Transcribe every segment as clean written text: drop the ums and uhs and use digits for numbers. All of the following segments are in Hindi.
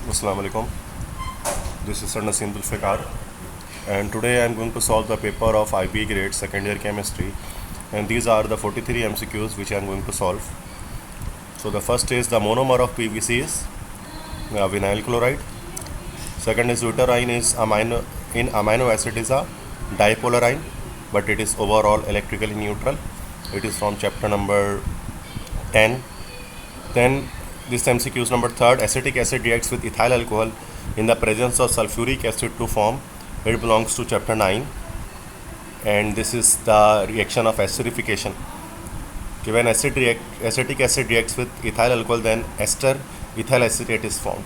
Assalamu alaikum. This is Sir Naseem Zulfikar, and today I am going to solve the paper of IB grade second year chemistry, and these are the 43 MCQs which I am going to solve. So the first is the monomer of PVC is vinyl chloride. Second is deuterine is amino acid is a dipolar ion, but it is overall electrically neutral. It is from chapter number 10. Then this MCQ is number 3rd. Acetic acid reacts with ethyl alcohol in the presence of sulfuric acid to form. It belongs to chapter 9, and this is the reaction of esterification. When acetic acid reacts with ethyl alcohol, then ester ethyl acetate is formed.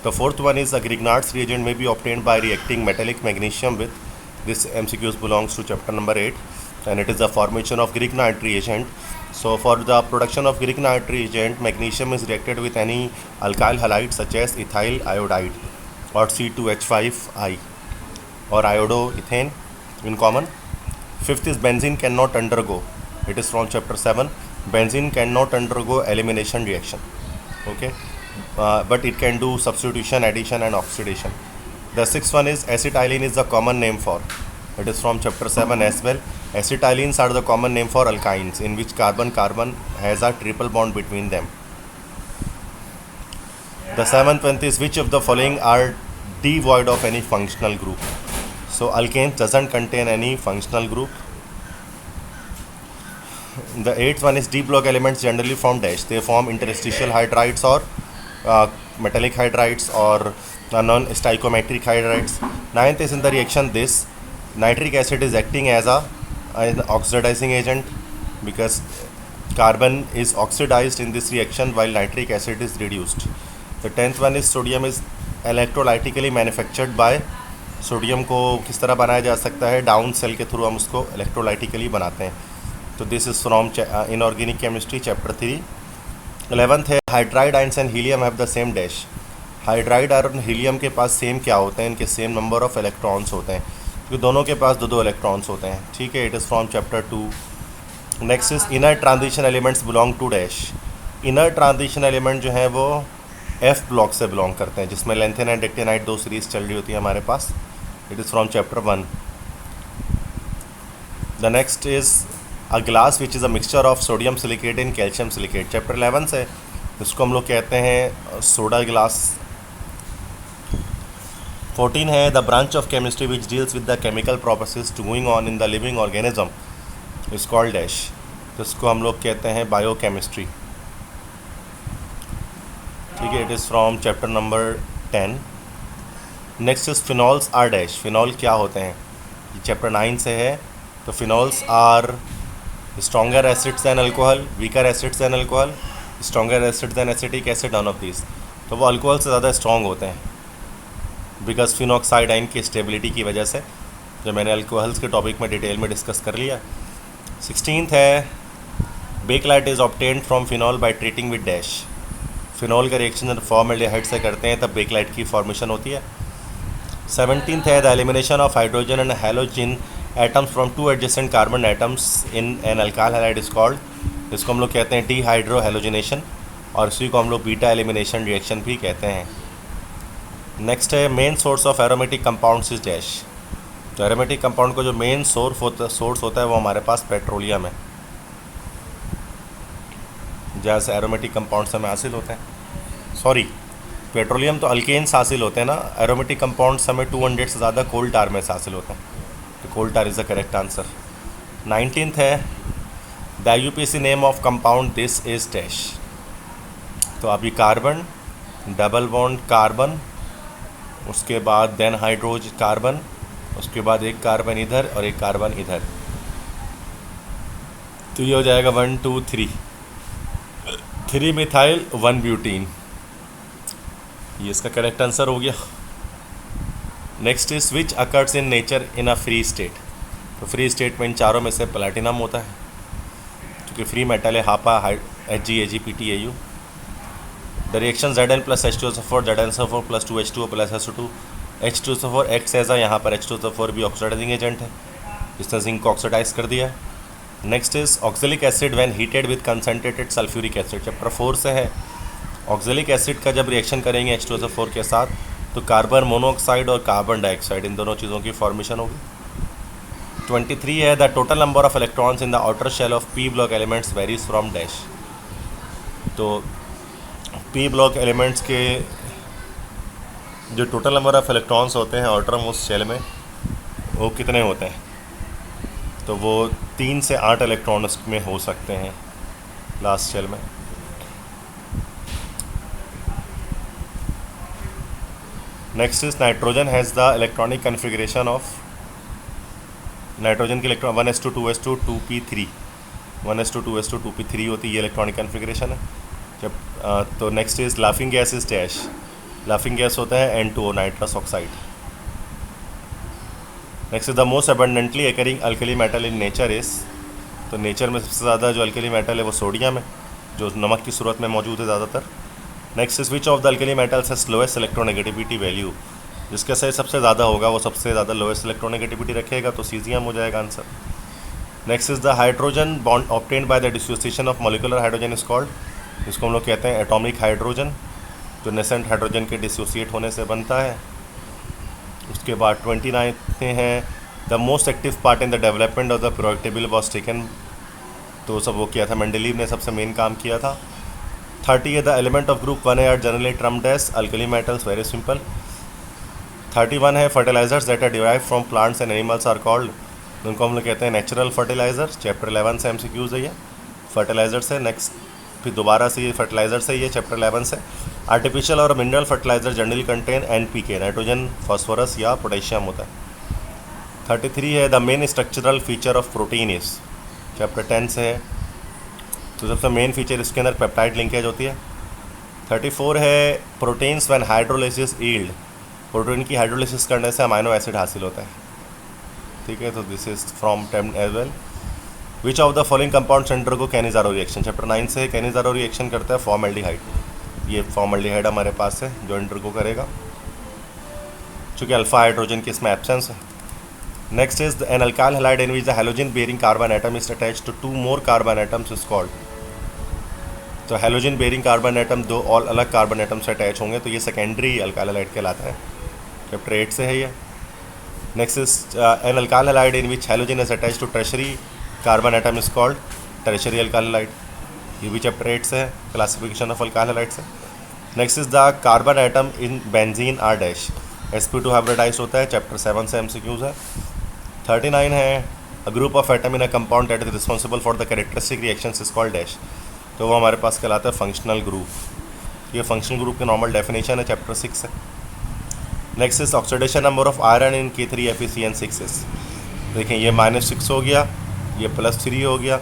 The fourth one is the Grignard's reagent may be obtained by reacting metallic magnesium with. This MCQ belongs to chapter number 8, and it is the formation of Grignard reagent. So for the production of Grignard reagent, magnesium is reacted with any alkyl halide such as ethyl iodide or C2H5I or iodoethane in common. Fifth is benzene cannot undergo. It is from chapter 7. Benzene cannot undergo elimination reaction. Okay, but it can do substitution, addition and oxidation. The sixth one is acetylene is the common name for. It is from chapter 7 as well. Acetylenes are the common name for alkynes in which carbon-carbon has a triple bond between them. The seventh one is which of the following are devoid of any functional group. So alkanes doesn't contain any functional group. The eighth one is D block elements generally form dash. They form interstitial hydrides or metallic hydrides or non-stoichiometric hydrides. Ninth is in the reaction this. Nitric acid is acting as an oxidizing agent because carbon is oxidized in this reaction while nitric acid is reduced. The 10th one is sodium is electrolytically manufactured by. Sodium को किस तरह बनाया जा सकता है, डाउन सेल के थ्रू हम उसको इलेक्ट्रोलाइटिकली बनाते हैं. तो this is from inorganic chemistry chapter 3. 11th है hydride ions and helium have the same dash. Hydride और हीलियम के पास सेम क्या होते हैं, इनके सेम नंबर ऑफ इलेक्ट्रॉन्स होते हैं क्योंकि दोनों के पास दो इलेक्ट्रॉन्स होते हैं. ठीक है, it is from chapter 2. Next is inner transition elements belong to dash. Inner transition element जो है वो एफ ब्लॉक से बिलोंग करते हैं जिसमें लेंथेन एंड एक्टिनाइट दो सीरीज चल रही होती है हमारे पास. It is from chapter 1. The next is a glass which is a mixture of sodium silicate in calcium silicate. Chapter 11 से इसको हम लोग कहते हैं सोडा ग्लास. 14 है the branch of chemistry which deals with the chemical process going on in the living organism is called dash. तो इसको हम लोग कहते हैं बायोकेमिस्ट्री. ठीक है, it is from chapter number 10. Next is phenols are dash. Phenol क्या होते हैं, ये चैप्टर 9 से है. तो phenols are stronger acids than alcohol, weaker acids than alcohol, stronger acid than acetic acid, none of this. तो वो अल्कोहल से ज़्यादा स्ट्रॉन्ग होते हैं बिकॉज फिनॉक्साइड आयन की स्टेबिलिटी की वजह से, जो मैंने अल्कोहल्स के टॉपिक में डिटेल में डिस्कस कर लिया. 16th है bakelite is obtained from phenol by treating with dash. Phenol का रिएक्शन जब फॉर्मल्डिहाइड से करते हैं तब बेकलाइट की फॉर्मेशन होती है. 17th है the elimination of hydrogen and halogen atoms from two adjacent carbon atoms in an alkyl halide is called. इसको हम लोग कहते हैं डीहाइड्रो हैलोजिनेशन और इसी को हम लोग बीटा एलिमिनेशन रिएक्शन भी कहते हैं. नेक्स्ट है main source of aromatic compounds is dash. तो एरोमेटिक कंपाउंड का जो मेन सोर्स होता है वो हमारे पास पेट्रोलियम है. जहाँ से एरोमेटिक कंपाउंड्स हमें हासिल होते हैं, सॉरी पेट्रोलियम तो अल्केन्स हासिल होते हैं ना, एरोमेटिक कंपाउंड्स हमें 200 से ज़्यादा कोल टार में से हासिल होते हैं. तो coal tar is the correct answer. 19th है the IUPAC name of compound this is dash. तो अभी कार्बन, डबल बॉन्ड कार्बन, उसके बाद देन हाइड्रोज कार्बन, उसके बाद एक कार्बन इधर और एक कार्बन इधर. तो ये हो जाएगा 1 2 3 3 मिथाइल 1 ब्यूटीन. ये इसका करेक्ट आंसर हो गया. Next is which occurs in nature in a free state. तो फ्री स्टेट में इन चारों में से प्लैटिनम होता है क्योंकि फ्री मेटल है. हापा HgAgPtAu. The reaction Zn plus H2SO4 Zn plus 2H2O plus SO2 H2SO4 acts as यहाँ पर H2SO4 भी ऑक्सीडाइजिंग एजेंट है, इसने जिंक को ऑक्सीडाइज कर दिया. Next is oxalic acid when heated with concentrated sulphuric acid. Chapter 4 से है. ऑक्जेलिक एसिड का जब रिएक्शन करेंगे H2SO4 के साथ तो कार्बन मोनोऑक्साइड और कार्बन डाइऑक्साइड इन दोनों चीज़ों की फॉर्मेशन होगी। 23 है the total number of electrons in the outer shell of P block elements varies from dash. तो पी ब्लॉक एलिमेंट्स के जो टोटल नंबर ऑफ इलेक्ट्रॉन्स होते हैं आउटर मोस्ट शेल में वो कितने होते हैं, तो वो 3 से 8 इलेक्ट्रॉन उसमें हो सकते हैं लास्ट शेल में। Next is nitrogen has the electronic configuration of, nitrogen की electron 1s2 2s2 2p3 1s2 2s2 2p3 होती है, ये इलेक्ट्रॉनिक कन्फिग्रेशन है। जब तो next is laughing gas is dash, laughing gas होता है N2O nitrous oxide. Next is the most abundantly occurring alkali metal in nature is, तो नेचर में सबसे ज़्यादा जो अल्कली मेटल है वो सोडियम है जो नमक की सूरत में मौजूद है ज़्यादातर। Next is which of the alkali metals has lowest electronegativity value, जिसका सही सबसे ज़्यादा होगा वो सबसे ज़्यादा लोएस्ट इलेक्ट्रोनेगेटिविटी रखेगा, तो सीजियम हो जाएगा answer. Next is the hydrogen bond obtained by the dissociation of molecular hydrogen is called, जिसको हम लोग कहते हैं एटॉमिक हाइड्रोजन, जो नेसेंट हाइड्रोजन के डिसोसिएट होने से बनता है। उसके बाद 29 हैं the most active part in the development of the periodic table was taken, तो सब वो किया था मेंडलीव ने, सबसे मेन काम किया था। 30 है the element of group 1 are generally termed as alkali metals, very simple. 31 है fertilisers that are derived from plants and animals are called, उनको हम लोग कहते हैं नेचुरल फर्टिलाइजर्स। चैप्टर 11 से MCQs है ये फर्टिलाइजर से। नेक्स्ट फिर दोबारा से ये फर्टिलाइजर से, ये चैप्टर 11 से। आर्टिफिशियल और mineral fertiliser generally contain NPK, nitrogen phosphorus या पोटेशियम होता है। 33 है the main structural feature of protein is, chapter 10 से है, तो सबसे मेन फीचर इसके अंदर पेप्टाइड लिंकेज होती है। 34 है proteins when hydrolysis yield, protein की हाइड्रोलिसिस करने से अमाइनो एसिड हासिल होता है, ठीक है, तो this is from 10 as well. Which of the following compounds undergo Cannizzaro reaction, chapter 9 से कैनिजारो रिएक्शन करता है फॉर्मल्डिहाइड, ये फॉर्मल्डिहाइड हमारे पास है जो अंडरगो करेगा, चूँकि अल्फा हाइड्रोजन की इसमें एब्सेंस है। Next is an alkyl halide in which the halogen bearing carbon atom is attached to 2 more carbon atoms is called, तो हैलोजन बेरिंग कार्बन एटम 2 और अलग कार्बन एटम से अटैच होंगे तो ये सेकेंडरी अल्काइल हैलाइड कहलाता है, चैप्टर 8 से है ये। Next is an alkyl halide in which halogen is attached to tertiary carbon atom is called tertiary alkyl halide, ये भी चैप्टर 8 से है, क्लासिफिकेशन ऑफ अल्काइल हैलाइड से। Next is the carbon atom in benzene are dash, sp2 hybridise होता है, चैप्टर 7 से MCQs है। 39 है a group of atom in a compound that is responsible for the characteristic reactions is called dash, तो वो हमारे पास कहलाता है फंक्शनल ग्रुप, ये फंक्शनल ग्रुप की नॉर्मल डेफिनेशन है, चैप्टर 6 है। Next is oxidation number of iron in K3FeCN6 is, देखें ये -6 हो गया, ये +3 हो गया,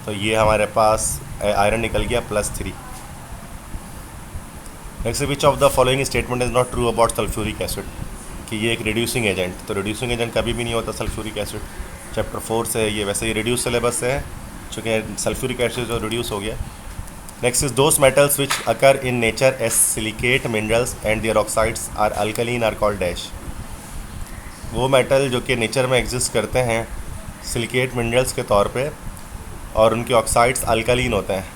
तो ये हमारे पास आयरन निकल गया +3। Next which of the following statement is not true about sulphuric acid, कि ये एक रिड्यूसिंग एजेंट, तो रिड्यूसिंग एजेंट कभी भी नहीं होता सल्फ्यूरिक एसिड, चैप्टर 4 से ये, वैसे ये रिड्यूस सिलेबस से है चूँकि सल्फ्यूरिक एसिड जो रिड्यूस हो गया। Next is those metals which occur in nature as silicate minerals and their oxides are alkaline are called dash, वो मेटल जो कि नेचर में एग्जिस्ट करते हैं सिलिकेट मिनरल्स के तौर पे और उनके ऑक्साइड्स अल्कलीन होते हैं,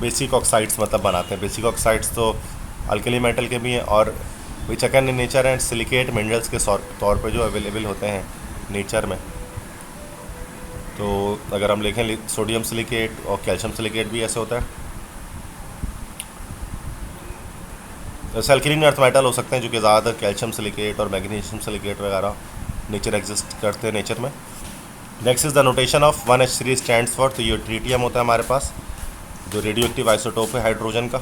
बेसिक ऑक्साइड्स मतलब बनाते हैं, बेसिक ऑक्साइड्स तो अल्कली मेटल के भी हैं, और which occur in nature and silicate minerals के तौर पे जो अवेलेबल होते हैं नेचर में। तो अगर हम लिखें सोडियम सिलिकेट और कैल्शियम सिलिकेट भी ऐसे होता है, जैसे अल्कलीन अर्थ मेटल हो सकते हैं जो कि ज़्यादातर कैल्शियम सिलिकेट और मैग्नीशियम सिलिकेट वगैरह नेचर एग्जिस्ट करते हैं नेचर में। Next is the notation of 1H3 stands for, तो ये ट्रीटियम होता है हमारे पास जो रेडियो एक्टिव आइसोटोप है हाइड्रोजन का,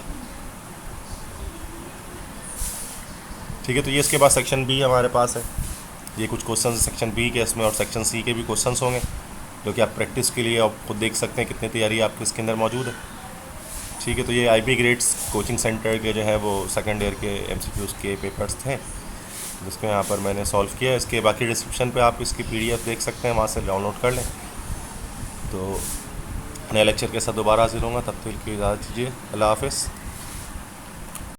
ठीक है, तो ये इसके बाद सेक्शन बी हमारे पास है, ये कुछ क्वेश्चन सेक्शन बी के इसमें और सेक्शन सी के भी क्वेश्चंस होंगे जो कि आप प्रैक्टिस के लिए आप खुद देख सकते हैं कितनी तैयारी आपके इसके अंदर मौजूद है, ठीक है। तो ये IB ग्रेड्स कोचिंग सेंटर के जो है वो सेकंड ईयर के MCQs के पेपर्स थे जिसको यहाँ पर मैंने सॉल्व किया, इसके बाकी डिस्क्रिप्शन पे आप इसकी PDF देख सकते हैं, वहाँ से डाउनलोड कर लें। तो नए लेक्चर के साथ दोबारा हाजिर होंगे, तब तक की इजाज़त दीजिए, अल्लाह हाफ़िज़।